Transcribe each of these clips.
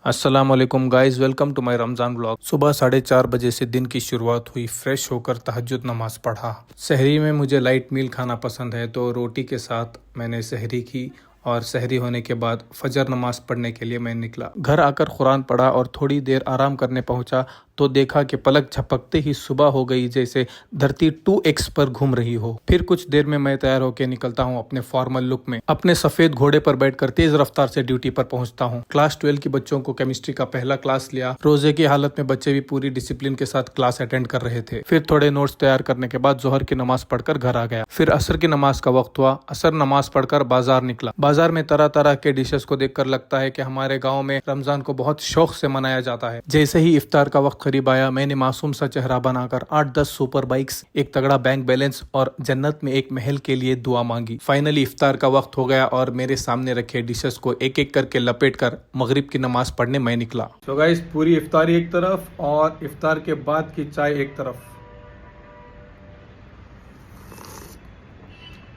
अस्सलाम वालेकुम guys, welcome to my Ramzan vlog. सुबह 4:30 बजे से दिन की शुरुआत हुई। फ्रेश होकर तहज्जुद नमाज पढ़ा। सहरी में मुझे लाइट मील खाना पसंद है, तो रोटी के साथ मैंने सहरी की और सहरी होने के बाद फजर नमाज पढ़ने के लिए मैं निकला। घर आकर कुरान पढ़ा और थोड़ी देर आराम करने पहुंचा तो देखा कि पलक झपकते ही सुबह हो गई, जैसे धरती 2x पर घूम रही हो। फिर कुछ देर में मैं तैयार होकर निकलता हूँ अपने फॉर्मल लुक में। अपने सफेद घोड़े पर बैठकर तेज रफ्तार से ड्यूटी पर पहुंचता हूँ। क्लास 12 के बच्चों को केमिस्ट्री का पहला क्लास लिया। रोजे की हालत में बच्चे भी पूरी डिसिप्लिन के साथ क्लास अटेंड कर रहे थे। फिर थोड़े नोट्स तैयार करने के बाद जोहर की नमाज पढ़कर घर आ गया। फिर असर की नमाज का वक्त हुआ। असर नमाज पढ़कर बाजार निकला। बाजार में तरह तरह के डिशेस को देखकर लगता है कि हमारे गाँव में रमजान को बहुत शौक से मनाया जाता है। जैसे ही इफ्तार का वक्त करीब आया, मैंने मासूम सा चेहरा बनाकर 8-10 सुपर बाइक्स, एक तगड़ा बैंक बैलेंस और जन्नत में एक महल के लिए दुआ मांगी। फाइनली इफ्तार का वक्त हो गया और मेरे सामने रखे डिशेस को एक एक करके लपेटकर मगरिब की नमाज पढ़ने मैं निकला। तो गाइस, पूरी इफ्तारी एक तरफ और इफ्तार के बाद की चाय एक तरफ।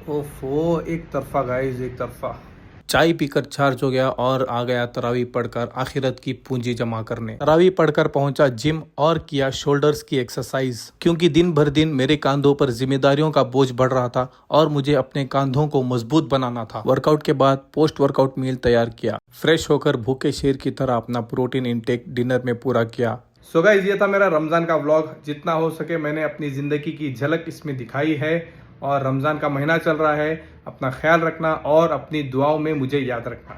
ओफो, एक तरफा गाइस, एक तरफा। चाय पीकर चार्ज हो गया और आ गया तरावी पढ़कर आखिरत की पूंजी जमा करने। तरावी पढ़कर पहुंचा जिम और किया शोल्डर्स की एक्सरसाइज, क्योंकि दिन भर दिन मेरे कांधों पर जिम्मेदारियों का बोझ बढ़ रहा था और मुझे अपने कांधों को मजबूत बनाना था। वर्कआउट के बाद पोस्ट वर्कआउट मील तैयार किया। फ्रेश होकर भूखे शेर की तरह अपना प्रोटीन इंटेक डिनर में पूरा किया। सो गाइस, ये था मेरा रमजान का व्लॉग। जितना हो सके मैंने अपनी जिंदगी की झलक इसमें दिखाई है। और रमजान का महीना चल रहा है, अपना ख्याल रखना और अपनी दुआओं में मुझे याद रखना।